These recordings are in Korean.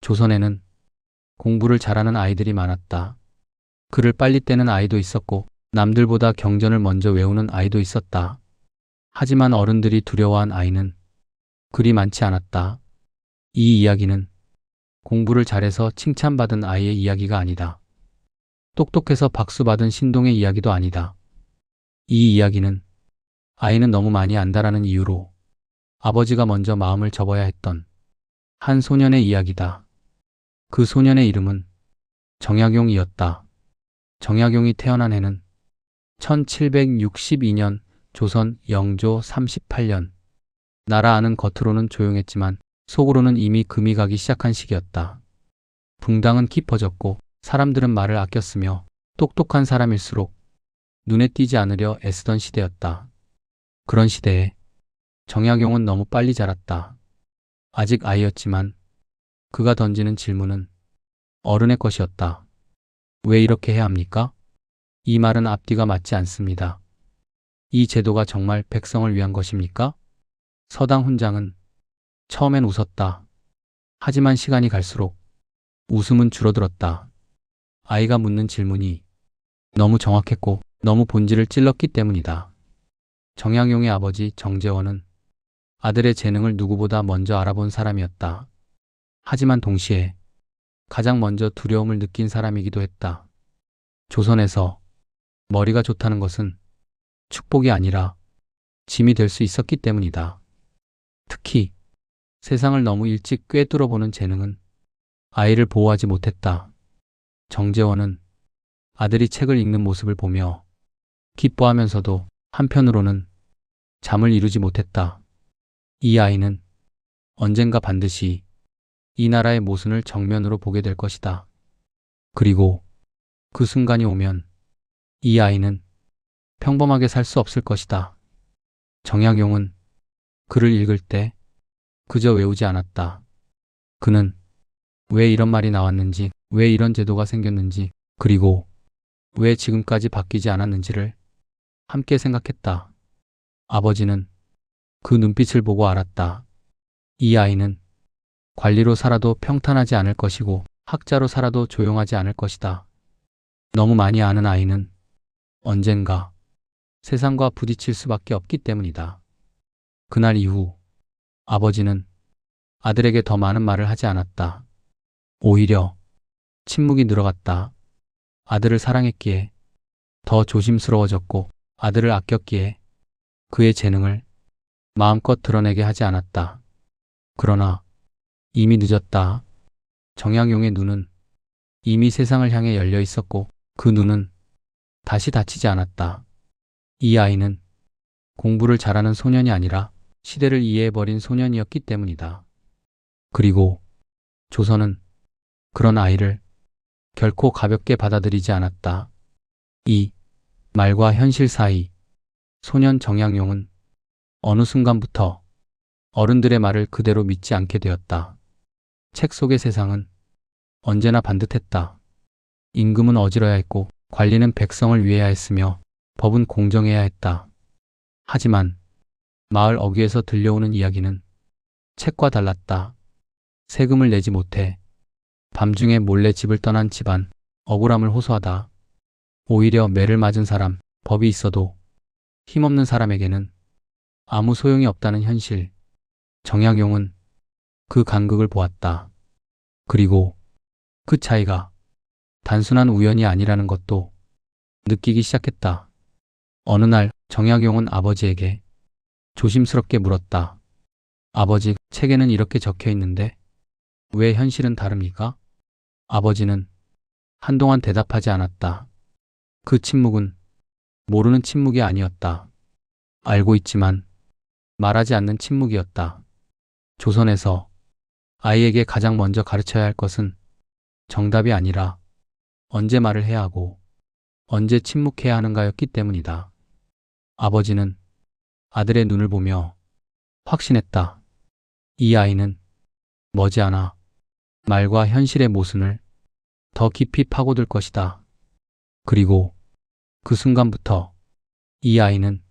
조선에는 공부를 잘하는 아이들이 많았다. 글을 빨리 떼는 아이도 있었고 남들보다 경전을 먼저 외우는 아이도 있었다. 하지만 어른들이 두려워한 아이는 그리 많지 않았다. 이 이야기는 공부를 잘해서 칭찬받은 아이의 이야기가 아니다. 똑똑해서 박수 받은 신동의 이야기도 아니다. 이 이야기는 아이는 너무 많이 안다라는 이유로 아버지가 먼저 마음을 접어야 했던 한 소년의 이야기다. 그 소년의 이름은 정약용이었다. 정약용이 태어난 해는 1762년 조선 영조 38년. 나라 안은 겉으로는 조용했지만 속으로는 이미 금이 가기 시작한 시기였다. 붕당은 깊어졌고 사람들은 말을 아꼈으며 똑똑한 사람일수록 눈에 띄지 않으려 애쓰던 시대였다. 그런 시대에 정약용은 너무 빨리 자랐다. 아직 아이였지만 그가 던지는 질문은 어른의 것이었다. 왜 이렇게 해야 합니까? 이 말은 앞뒤가 맞지 않습니다. 이 제도가 정말 백성을 위한 것입니까? 서당 훈장은 처음엔 웃었다. 하지만 시간이 갈수록 웃음은 줄어들었다. 아이가 묻는 질문이 너무 정확했고 너무 본질을 찔렀기 때문이다. 정약용의 아버지 정재원은 아들의 재능을 누구보다 먼저 알아본 사람이었다. 하지만 동시에 가장 먼저 두려움을 느낀 사람이기도 했다. 조선에서 머리가 좋다는 것은 축복이 아니라 짐이 될 수 있었기 때문이다. 특히 세상을 너무 일찍 꿰뚫어보는 재능은 아이를 보호하지 못했다. 정재원은 아들이 책을 읽는 모습을 보며 기뻐하면서도 한편으로는 잠을 이루지 못했다. 이 아이는 언젠가 반드시 이 나라의 모순을 정면으로 보게 될 것이다. 그리고 그 순간이 오면 이 아이는 평범하게 살 수 없을 것이다. 정약용은 글을 읽을 때 그저 외우지 않았다. 그는 왜 이런 말이 나왔는지, 왜 이런 제도가 생겼는지, 그리고 왜 지금까지 바뀌지 않았는지를 함께 생각했다. 아버지는 그 눈빛을 보고 알았다. 이 아이는 관리로 살아도 평탄하지 않을 것이고 학자로 살아도 조용하지 않을 것이다. 너무 많이 아는 아이는 언젠가 세상과 부딪힐 수밖에 없기 때문이다. 그날 이후 아버지는 아들에게 더 많은 말을 하지 않았다. 오히려 침묵이 늘어갔다. 아들을 사랑했기에 더 조심스러워졌고 아들을 아꼈기에 그의 재능을 마음껏 드러내게 하지 않았다. 그러나 이미 늦었다. 정약용의 눈은 이미 세상을 향해 열려 있었고 그 눈은 다시 닫히지 않았다. 이 아이는 공부를 잘하는 소년이 아니라 시대를 이해해버린 소년이었기 때문이다. 그리고 조선은 그런 아이를 결코 가볍게 받아들이지 않았다. 이 말과 현실 사이 소년 정약용은 어느 순간부터 어른들의 말을 그대로 믿지 않게 되었다. 책 속의 세상은 언제나 반듯했다. 임금은 어지러야 했고 관리는 백성을 위해야 했으며 법은 공정해야 했다. 하지만 마을 어귀에서 들려오는 이야기는 책과 달랐다. 세금을 내지 못해 밤중에 몰래 집을 떠난 집안, 억울함을 호소하다. 오히려 매를 맞은 사람, 법이 있어도 힘없는 사람에게는 아무 소용이 없다는 현실. 정약용은 그 간극을 보았다. 그리고 그 차이가 단순한 우연이 아니라는 것도 느끼기 시작했다. 어느 날 정약용은 아버지에게 조심스럽게 물었다. 아버지, 책에는 이렇게 적혀 있는데 왜 현실은 다릅니까? 아버지는 한동안 대답하지 않았다. 그 침묵은 모르는 침묵이 아니었다. 알고 있지만 말하지 않는 침묵이었다. 조선에서 아이에게 가장 먼저 가르쳐야 할 것은 정답이 아니라 언제 말을 해야 하고 언제 침묵해야 하는가였기 때문이다. 아버지는 아들의 눈을 보며 확신했다. 이 아이는 머지않아 말과 현실의 모순을 더 깊이 파고들 것이다. 그리고 그 순간부터 이 아이는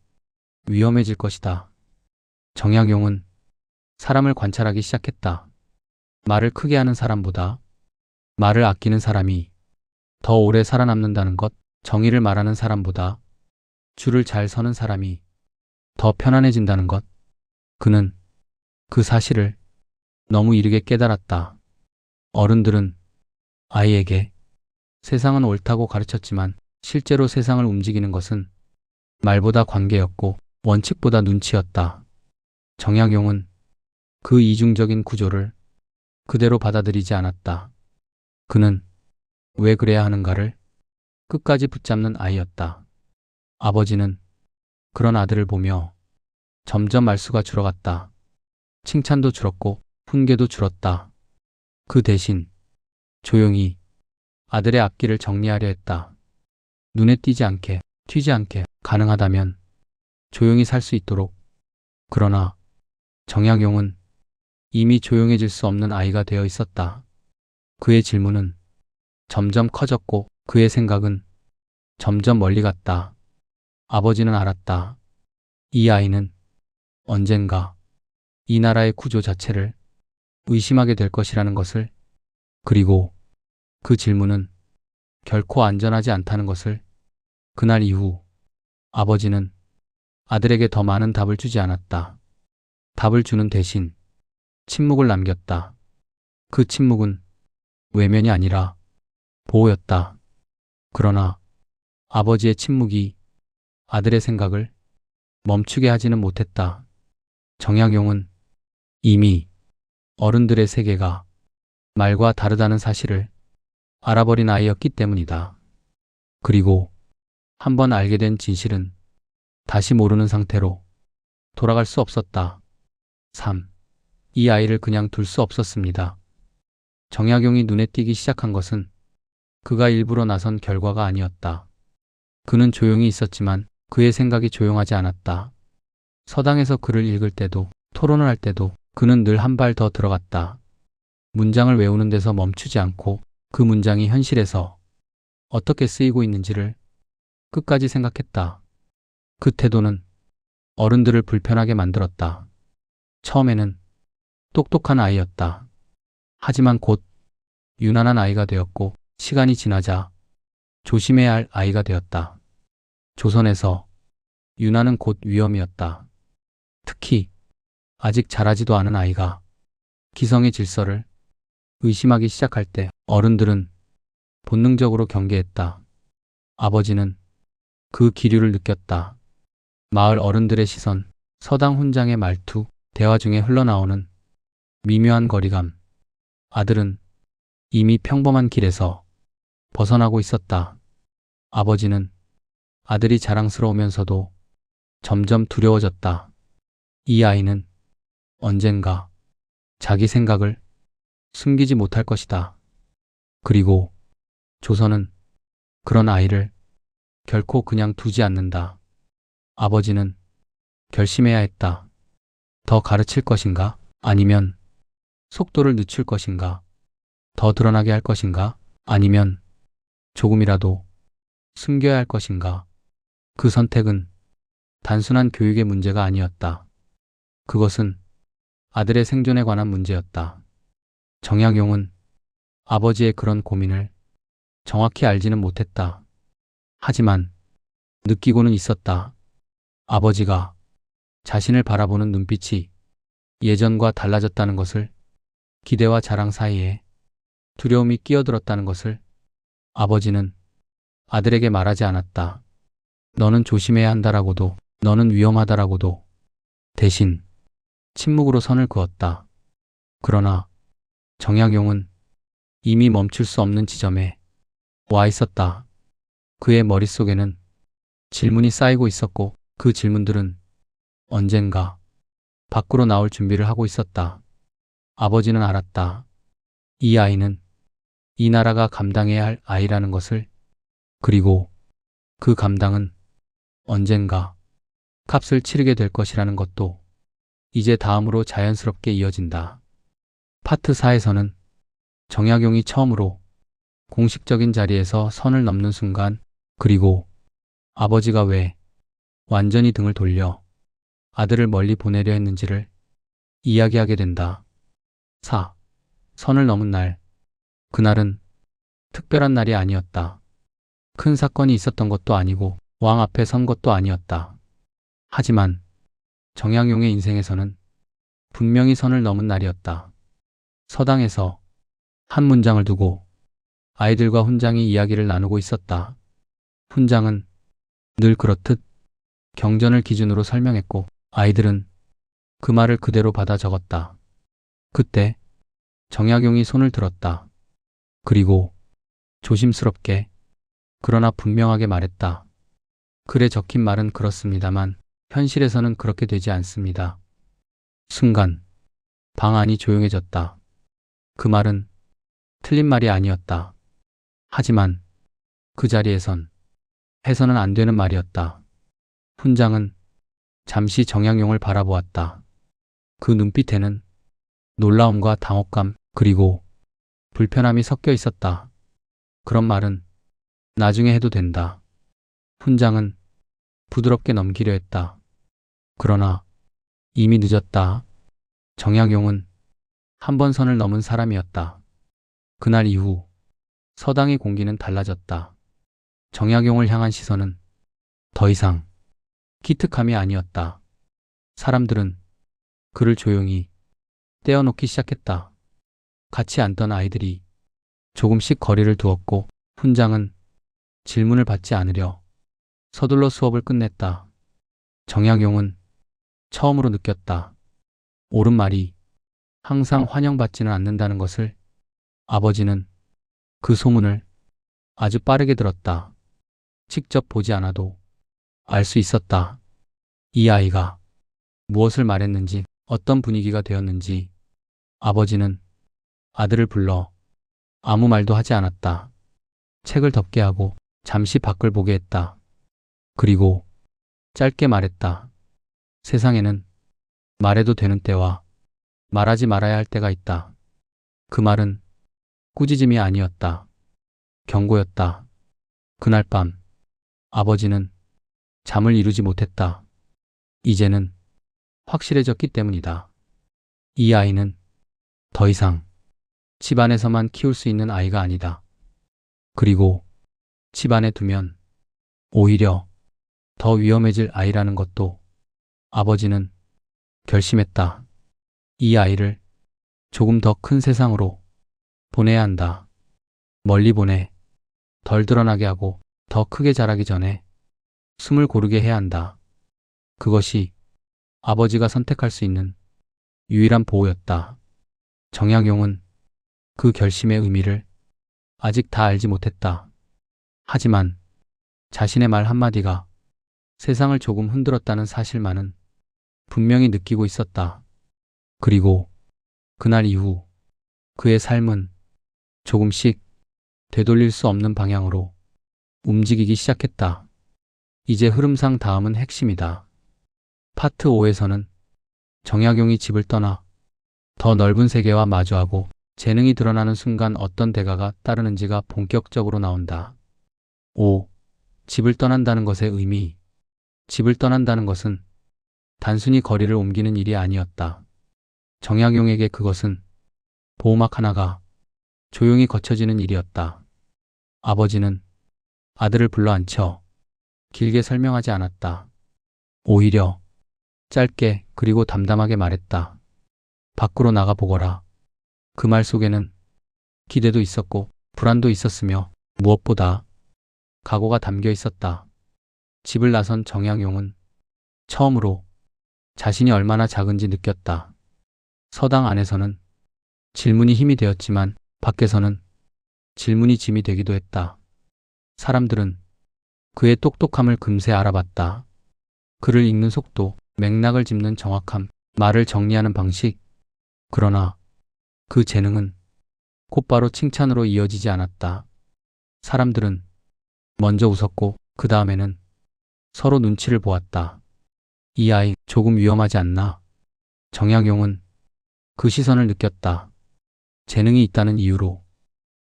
위험해질 것이다. 정약용은 사람을 관찰하기 시작했다. 말을 크게 하는 사람보다 말을 아끼는 사람이 더 오래 살아남는다는 것, 정의를 말하는 사람보다 줄을 잘 서는 사람이 더 편안해진다는 것. 그는 그 사실을 너무 이르게 깨달았다. 어른들은 아이에게 세상은 옳다고 가르쳤지만 실제로 세상을 움직이는 것은 말보다 관계였고 원칙보다 눈치였다. 정약용은 그 이중적인 구조를 그대로 받아들이지 않았다. 그는 왜 그래야 하는가를 끝까지 붙잡는 아이였다. 아버지는 그런 아들을 보며 점점 말수가 줄어갔다. 칭찬도 줄었고 훈계도 줄었다. 그 대신 조용히 아들의 앞길을 정리하려 했다. 눈에 띄지 않게, 튀지 않게, 가능하다면 조용히 살 수 있도록. 그러나 정약용은 이미 조용해질 수 없는 아이가 되어 있었다. 그의 질문은 점점 커졌고 그의 생각은 점점 멀리 갔다. 아버지는 알았다. 이 아이는 언젠가 이 나라의 구조 자체를 의심하게 될 것이라는 것을, 그리고 그 질문은 결코 안전하지 않다는 것을. 그날 이후 아버지는 아들에게 더 많은 답을 주지 않았다. 답을 주는 대신 침묵을 남겼다. 그 침묵은 외면이 아니라 보호였다. 그러나 아버지의 침묵이 아들의 생각을 멈추게 하지는 못했다. 정약용은 이미 어른들의 세계가 말과 다르다는 사실을 알아버린 아이였기 때문이다. 그리고 한번 알게 된 진실은 다시 모르는 상태로 돌아갈 수 없었다. 3. 이 아이를 그냥 둘 수 없었습니다. 정약용이 눈에 띄기 시작한 것은 그가 일부러 나선 결과가 아니었다. 그는 조용히 있었지만 그의 생각이 조용하지 않았다. 서당에서 글을 읽을 때도, 토론을 할 때도 그는 늘 한 발 더 들어갔다. 문장을 외우는 데서 멈추지 않고 그 문장이 현실에서 어떻게 쓰이고 있는지를 끝까지 생각했다. 그 태도는 어른들을 불편하게 만들었다. 처음에는 똑똑한 아이였다. 하지만 곧 유난한 아이가 되었고 시간이 지나자 조심해야 할 아이가 되었다. 조선에서 유난은 곧 위험이었다. 특히 아직 자라지도 않은 아이가 기성의 질서를 의심하기 시작할 때 어른들은 본능적으로 경계했다. 아버지는 그 기류를 느꼈다. 마을 어른들의 시선, 서당 훈장의 말투, 대화 중에 흘러나오는 미묘한 거리감. 아들은 이미 평범한 길에서 벗어나고 있었다. 아버지는 아들이 자랑스러우면서도 점점 두려워졌다. 이 아이는 언젠가 자기 생각을 숨기지 못할 것이다. 그리고 조선은 그런 아이를 결코 그냥 두지 않는다. 아버지는 결심해야 했다. 더 가르칠 것인가? 아니면 속도를 늦출 것인가? 더 드러나게 할 것인가? 아니면 조금이라도 숨겨야 할 것인가? 그 선택은 단순한 교육의 문제가 아니었다. 그것은 아들의 생존에 관한 문제였다. 정약용은 아버지의 그런 고민을 정확히 알지는 못했다. 하지만 느끼고는 있었다. 아버지가 자신을 바라보는 눈빛이 예전과 달라졌다는 것을, 기대와 자랑 사이에 두려움이 끼어들었다는 것을. 아버지는 아들에게 말하지 않았다. 너는 조심해야 한다라고도, 너는 위험하다라고도. 대신 침묵으로 선을 그었다. 그러나 정약용은 이미 멈출 수 없는 지점에 와 있었다. 그의 머릿속에는 질문이 쌓이고 있었고 그 질문들은 언젠가 밖으로 나올 준비를 하고 있었다. 아버지는 알았다. 이 아이는 이 나라가 감당해야 할 아이라는 것을. 그리고 그 감당은 언젠가 값을 치르게 될 것이라는 것도. 이제 다음으로 자연스럽게 이어진다. 파트 4에서는 정약용이 처음으로 공식적인 자리에서 선을 넘는 순간, 그리고 아버지가 왜 완전히 등을 돌려 아들을 멀리 보내려 했는지를 이야기하게 된다. 4. 선을 넘은 날, 그날은 특별한 날이 아니었다. 큰 사건이 있었던 것도 아니고 왕 앞에 선 것도 아니었다. 하지만 정약용의 인생에서는 분명히 선을 넘은 날이었다. 서당에서 한 문장을 두고 아이들과 훈장이 이야기를 나누고 있었다. 훈장은 늘 그렇듯 경전을 기준으로 설명했고 아이들은 그 말을 그대로 받아 적었다. 그때 정약용이 손을 들었다. 그리고 조심스럽게 그러나 분명하게 말했다. 글에 적힌 말은 그렇습니다만 현실에서는 그렇게 되지 않습니다. 순간 방 안이 조용해졌다. 그 말은 틀린 말이 아니었다. 하지만 그 자리에선 해서는 안 되는 말이었다. 훈장은 잠시 정약용을 바라보았다. 그 눈빛에는 놀라움과 당혹감 그리고 불편함이 섞여 있었다. 그런 말은 나중에 해도 된다. 훈장은 부드럽게 넘기려 했다. 그러나 이미 늦었다. 정약용은 한 번 선을 넘은 사람이었다. 그날 이후 서당의 공기는 달라졌다. 정약용을 향한 시선은 더 이상 기특함이 아니었다. 사람들은 그를 조용히 떼어놓기 시작했다. 같이 앉던 아이들이 조금씩 거리를 두었고 훈장은 질문을 받지 않으려 서둘러 수업을 끝냈다. 정약용은 처음으로 느꼈다. 옳은 말이 항상 환영받지는 않는다는 것을. 아버지는 그 소문을 아주 빠르게 들었다. 직접 보지 않아도 알 수 있었다. 이 아이가 무엇을 말했는지, 어떤 분위기가 되었는지. 아버지는 아들을 불러 아무 말도 하지 않았다. 책을 덮게 하고 잠시 밖을 보게 했다. 그리고 짧게 말했다. 세상에는 말해도 되는 때와 말하지 말아야 할 때가 있다. 그 말은 꾸짖음이 아니었다. 경고였다. 그날 밤 아버지는 잠을 이루지 못했다. 이제는 확실해졌기 때문이다. 이 아이는 더 이상 집안에서만 키울 수 있는 아이가 아니다. 그리고 집안에 두면 오히려 더 위험해질 아이라는 것도 아버지는 결심했다. 이 아이를 조금 더 큰 세상으로 보내야 한다. 멀리 보내. 덜 드러나게 하고 더 크게 자라기 전에 숨을 고르게 해야 한다. 그것이 아버지가 선택할 수 있는 유일한 보호였다. 정약용은 그 결심의 의미를 아직 다 알지 못했다. 하지만 자신의 말 한마디가 세상을 조금 흔들었다는 사실만은 분명히 느끼고 있었다. 그리고 그날 이후 그의 삶은 조금씩 되돌릴 수 없는 방향으로 움직이기 시작했다. 이제 흐름상 다음은 핵심이다. 파트 5에서는 정약용이 집을 떠나 더 넓은 세계와 마주하고 재능이 드러나는 순간 어떤 대가가 따르는지가 본격적으로 나온다. 5. 집을 떠난다는 것의 의미. 집을 떠난다는 것은 단순히 거리를 옮기는 일이 아니었다. 정약용에게 그것은 보호막 하나가 조용히 거쳐지는 일이었다. 아버지는 아들을 불러 앉혀 길게 설명하지 않았다. 오히려 짧게 그리고 담담하게 말했다. 밖으로 나가 보거라. 그 말 속에는 기대도 있었고 불안도 있었으며 무엇보다 각오가 담겨 있었다. 집을 나선 정약용은 처음으로 자신이 얼마나 작은지 느꼈다. 서당 안에서는 질문이 힘이 되었지만 밖에서는 질문이 짐이 되기도 했다. 사람들은 그의 똑똑함을 금세 알아봤다. 글을 읽는 속도, 맥락을 짚는 정확함, 말을 정리하는 방식. 그러나 그 재능은 곧바로 칭찬으로 이어지지 않았다. 사람들은 먼저 웃었고 그 다음에는 서로 눈치를 보았다. 이 아이 조금 위험하지 않나? 정약용은 그 시선을 느꼈다. 재능이 있다는 이유로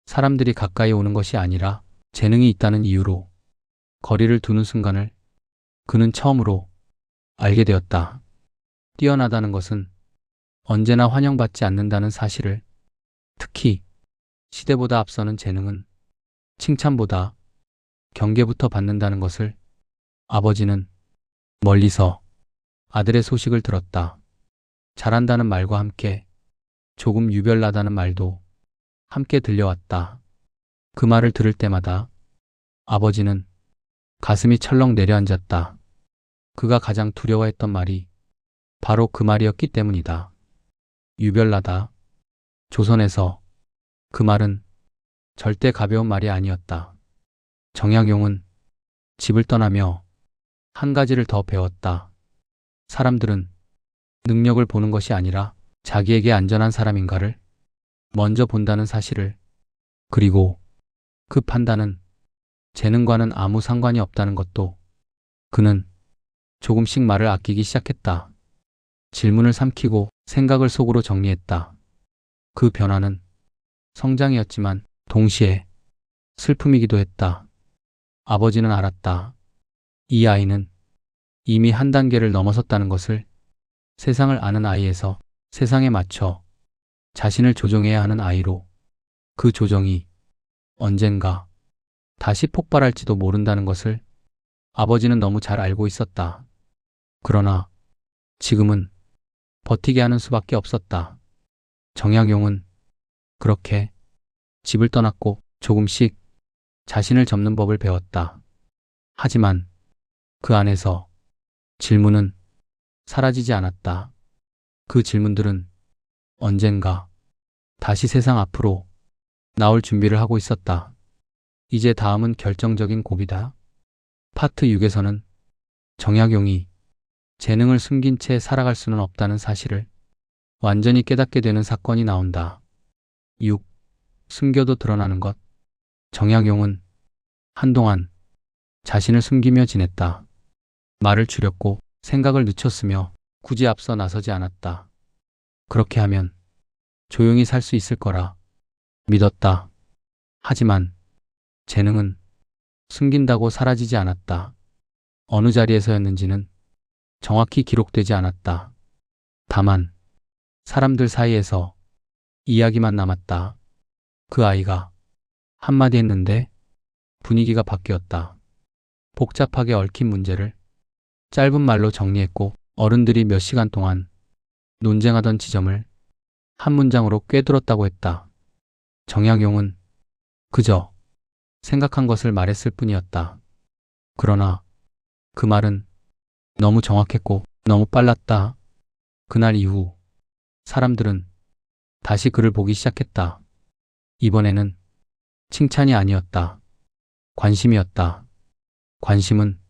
사람들이 가까이 오는 것이 아니라 재능이 있다는 이유로 거리를 두는 순간을 그는 처음으로 알게 되었다. 뛰어나다는 것은 언제나 환영받지 않는다는 사실을. 특히 시대보다 앞서는 재능은 칭찬보다 경계부터 받는다는 것을 아버지는 멀리서 아들의 소식을 들었다. 잘한다는 말과 함께 조금 유별나다는 말도 함께 들려왔다. 그 말을 들을 때마다 아버지는 가슴이 철렁 내려앉았다. 그가 가장 두려워했던 말이 바로 그 말이었기 때문이다. 유별나다. 조선에서 그 말은 절대 가벼운 말이 아니었다. 정약용은 집을 떠나며 한 가지를 더 배웠다. 사람들은 능력을 보는 것이 아니라 자기에게 안전한 사람인가를 먼저 본다는 사실을, 그리고 그 판단은 재능과는 아무 상관이 없다는 것도. 그는 조금씩 말을 아끼기 시작했다. 질문을 삼키고 생각을 속으로 정리했다. 그 변화는 성장이었지만 동시에 슬픔이기도 했다. 아버지는 알았다. 이 아이는 이미 한 단계를 넘어섰다는 것을. 세상을 아는 아이에서 세상에 맞춰 자신을 조정해야 하는 아이로, 그 조정이 언젠가 다시 폭발할지도 모른다는 것을 아버지는 너무 잘 알고 있었다. 그러나 지금은 버티게 하는 수밖에 없었다. 정약용은 그렇게 집을 떠났고 조금씩 자신을 접는 법을 배웠다. 하지만 그 안에서 질문은 사라지지 않았다. 그 질문들은 언젠가 다시 세상 앞으로 나올 준비를 하고 있었다. 이제 다음은 결정적인 고비다. 파트 6에서는 정약용이 재능을 숨긴 채 살아갈 수는 없다는 사실을 완전히 깨닫게 되는 사건이 나온다. 6. 숨겨도 드러나는 것. 정약용은 한동안 자신을 숨기며 지냈다. 말을 줄였고 생각을 늦췄으며 굳이 앞서 나서지 않았다. 그렇게 하면 조용히 살 수 있을 거라 믿었다. 하지만 재능은 숨긴다고 사라지지 않았다. 어느 자리에서였는지는 정확히 기록되지 않았다. 다만 사람들 사이에서 이야기만 남았다. 그 아이가 한마디 했는데 분위기가 바뀌었다. 복잡하게 얽힌 문제를 짧은 말로 정리했고 어른들이 몇 시간 동안 논쟁하던 지점을 한 문장으로 꿰뚫었다고 했다. 정약용은 그저 생각한 것을 말했을 뿐이었다. 그러나 그 말은 너무 정확했고 너무 빨랐다. 그날 이후 사람들은 다시 그를 보기 시작했다. 이번에는 칭찬이 아니었다. 관심이었다. 관심은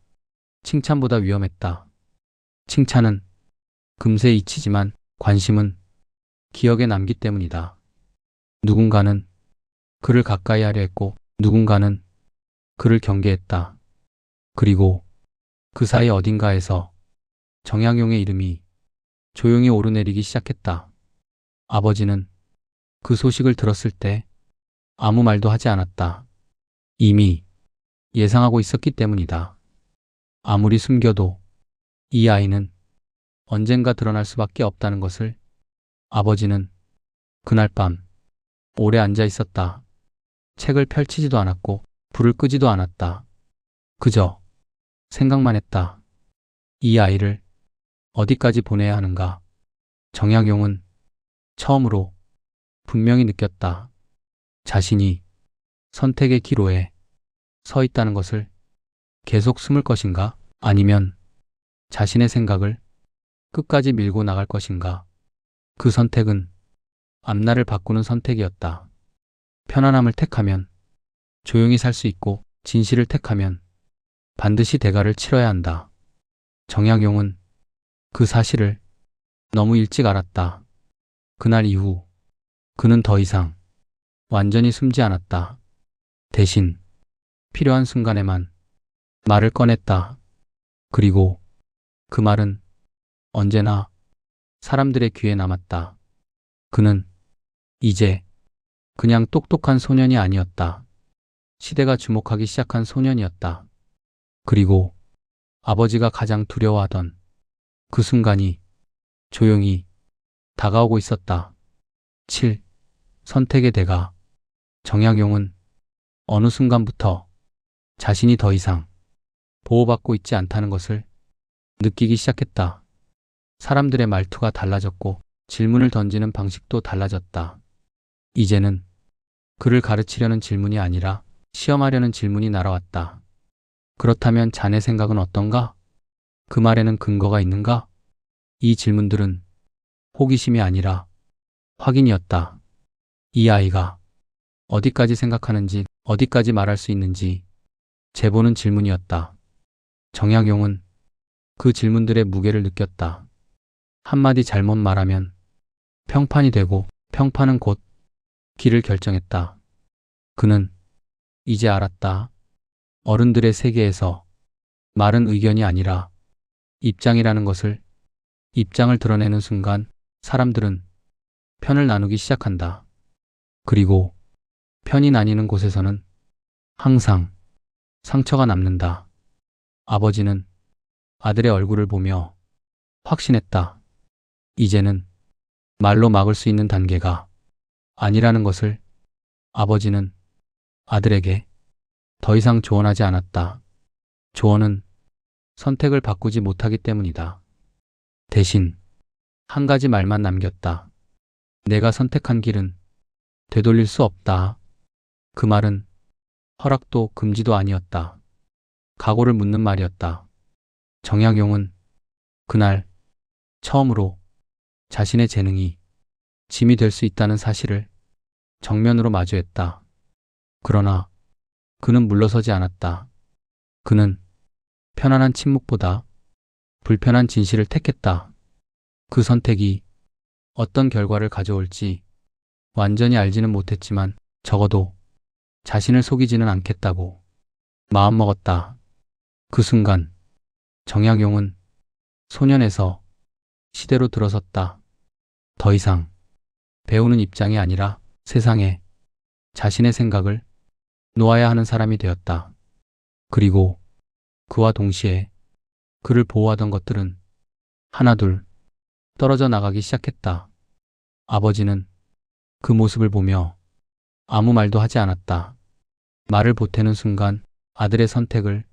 칭찬보다 위험했다. 칭찬은 금세 잊히지만 관심은 기억에 남기 때문이다. 누군가는 그를 가까이 하려 했고 누군가는 그를 경계했다. 그리고 그 사이 어딘가에서 정약용의 이름이 조용히 오르내리기 시작했다. 아버지는 그 소식을 들었을 때 아무 말도 하지 않았다. 이미 예상하고 있었기 때문이다. 아무리 숨겨도 이 아이는 언젠가 드러날 수밖에 없다는 것을. 아버지는 그날 밤 오래 앉아 있었다. 책을 펼치지도 않았고 불을 끄지도 않았다. 그저 생각만 했다. 이 아이를 어디까지 보내야 하는가. 정약용은 처음으로 분명히 느꼈다. 자신이 선택의 기로에 서 있다는 것을. 계속 숨을 것인가? 아니면 자신의 생각을 끝까지 밀고 나갈 것인가? 그 선택은 앞날을 바꾸는 선택이었다. 편안함을 택하면 조용히 살 수 있고 진실을 택하면 반드시 대가를 치러야 한다. 정약용은 그 사실을 너무 일찍 알았다. 그날 이후 그는 더 이상 완전히 숨지 않았다. 대신 필요한 순간에만 말을 꺼냈다. 그리고 그 말은 언제나 사람들의 귀에 남았다. 그는 이제 그냥 똑똑한 소년이 아니었다. 시대가 주목하기 시작한 소년이었다. 그리고 아버지가 가장 두려워하던 그 순간이 조용히 다가오고 있었다. 7. 선택의 대가. 정약용은 어느 순간부터 자신이 더 이상 보호받고 있지 않다는 것을 느끼기 시작했다. 사람들의 말투가 달라졌고 질문을 던지는 방식도 달라졌다. 이제는 그를 가르치려는 질문이 아니라 시험하려는 질문이 날아왔다. 그렇다면 자네 생각은 어떤가? 그 말에는 근거가 있는가? 이 질문들은 호기심이 아니라 확인이었다. 이 아이가 어디까지 생각하는지, 어디까지 말할 수 있는지 재보는 질문이었다. 정약용은 그 질문들의 무게를 느꼈다. 한마디 잘못 말하면 평판이 되고 평판은 곧 길을 결정했다. 그는 이제 알았다. 어른들의 세계에서 말은 의견이 아니라 입장이라는 것을. 입장을 드러내는 순간 사람들은 편을 나누기 시작한다. 그리고 편이 나뉘는 곳에서는 항상 상처가 남는다. 아버지는 아들의 얼굴을 보며 확신했다. 이제는 말로 막을 수 있는 단계가 아니라는 것을. 아버지는 아들에게 더 이상 조언하지 않았다. 조언은 선택을 바꾸지 못하기 때문이다. 대신 한 가지 말만 남겼다. 내가 선택한 길은 되돌릴 수 없다. 그 말은 허락도 금지도 아니었다. 각오를 묻는 말이었다. 정약용은 그날 처음으로 자신의 재능이 짐이 될 수 있다는 사실을 정면으로 마주했다. 그러나 그는 물러서지 않았다. 그는 편안한 침묵보다 불편한 진실을 택했다. 그 선택이 어떤 결과를 가져올지 완전히 알지는 못했지만 적어도 자신을 속이지는 않겠다고 마음먹었다. 그 순간 정약용은 소년에서 시대로 들어섰다. 더 이상 배우는 입장이 아니라 세상에 자신의 생각을 놓아야 하는 사람이 되었다. 그리고 그와 동시에 그를 보호하던 것들은 하나둘 떨어져 나가기 시작했다. 아버지는 그 모습을 보며 아무 말도 하지 않았다. 말을 보태는 순간 아들의 선택을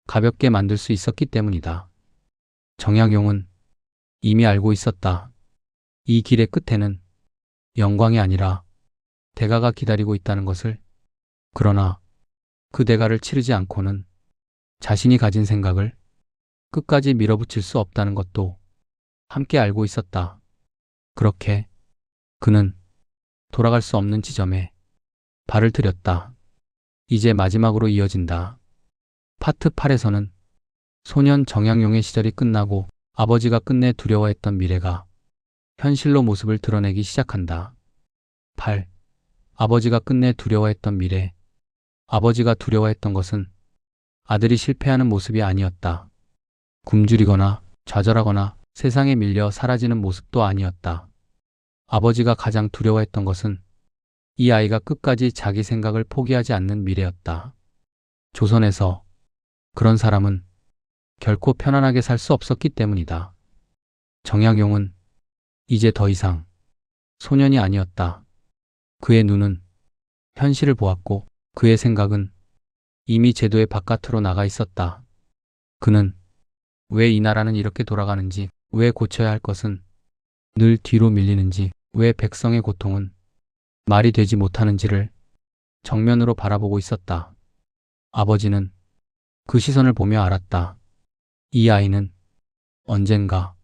가볍게 만들 수 있었기 때문이다. 정약용은 이미 알고 있었다. 이 길의 끝에는 영광이 아니라 대가가 기다리고 있다는 것을. 그러나 그 대가를 치르지 않고는 자신이 가진 생각을 끝까지 밀어붙일 수 없다는 것도 함께 알고 있었다. 그렇게 그는 돌아갈 수 없는 지점에 발을 들였다. 이제 마지막으로 이어진다. 파트 8에서는 소년 정약용의 시절이 끝나고 아버지가 끝내 두려워했던 미래가 현실로 모습을 드러내기 시작한다. 8. 아버지가 끝내 두려워했던 미래. 아버지가 두려워했던 것은 아들이 실패하는 모습이 아니었다. 굶주리거나 좌절하거나 세상에 밀려 사라지는 모습도 아니었다. 아버지가 가장 두려워했던 것은 이 아이가 끝까지 자기 생각을 포기하지 않는 미래였다. 조선에서 그런 사람은 결코 편안하게 살 수 없었기 때문이다. 정약용은 이제 더 이상 소년이 아니었다. 그의 눈은 현실을 보았고 그의 생각은 이미 제도의 바깥으로 나가 있었다. 그는 왜 이 나라는 이렇게 돌아가는지, 왜 고쳐야 할 것은 늘 뒤로 밀리는지, 왜 백성의 고통은 말이 되지 못하는지를 정면으로 바라보고 있었다. 아버지는 그 시선을 보며 알았다. 이 아이는 언젠가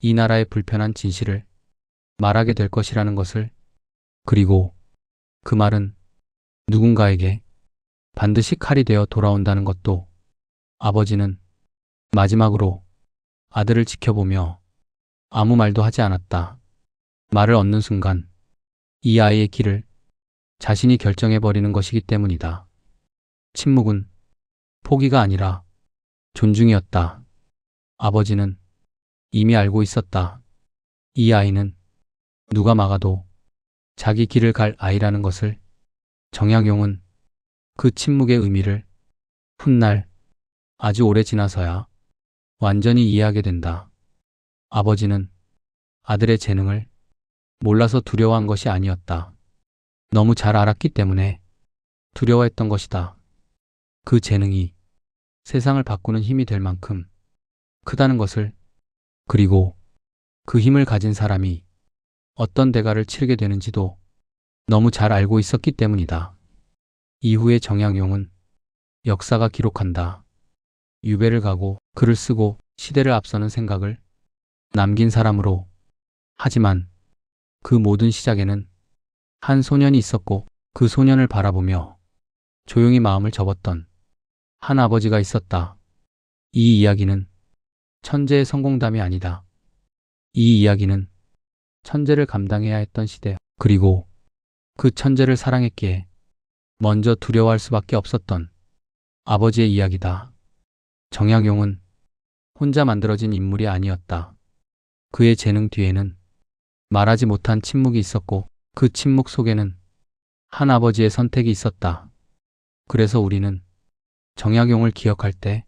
이 나라의 불편한 진실을 말하게 될 것이라는 것을. 그리고 그 말은 누군가에게 반드시 칼이 되어 돌아온다는 것도. 아버지는 마지막으로 아들을 지켜보며 아무 말도 하지 않았다. 말을 얻는 순간 이 아이의 길을 자신이 결정해버리는 것이기 때문이다. 침묵은 포기가 아니라 존중이었다. 아버지는 이미 알고 있었다. 이 아이는 누가 막아도 자기 길을 갈 아이라는 것을. 정약용은 그 침묵의 의미를 훗날 아주 오래 지나서야 완전히 이해하게 된다. 아버지는 아들의 재능을 몰라서 두려워한 것이 아니었다. 너무 잘 알았기 때문에 두려워했던 것이다. 그 재능이 세상을 바꾸는 힘이 될 만큼 크다는 것을, 그리고 그 힘을 가진 사람이 어떤 대가를 치르게 되는지도 너무 잘 알고 있었기 때문이다. 이후에 정약용은 역사가 기록한다. 유배를 가고 글을 쓰고 시대를 앞서는 생각을 남긴 사람으로. 하지만 그 모든 시작에는 한 소년이 있었고, 그 소년을 바라보며 조용히 마음을 접었던 한 아버지가 있었다. 이 이야기는 천재의 성공담이 아니다. 이 이야기는 천재를 감당해야 했던 시대, 그리고 그 천재를 사랑했기에 먼저 두려워할 수밖에 없었던 아버지의 이야기다. 정약용은 혼자 만들어진 인물이 아니었다. 그의 재능 뒤에는 말하지 못한 침묵이 있었고, 그 침묵 속에는 한 아버지의 선택이 있었다. 그래서 우리는 정약용을 기억할 때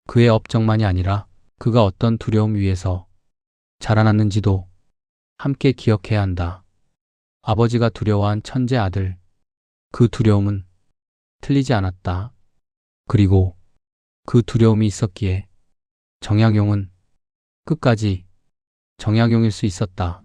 그의 업적만이 아니라 그가 어떤 두려움 위에서 자라났는지도 함께 기억해야 한다. 아버지가 두려워한 천재 아들, 그 두려움은 틀리지 않았다. 그리고 그 두려움이 있었기에 정약용은 끝까지 정약용일 수 있었다.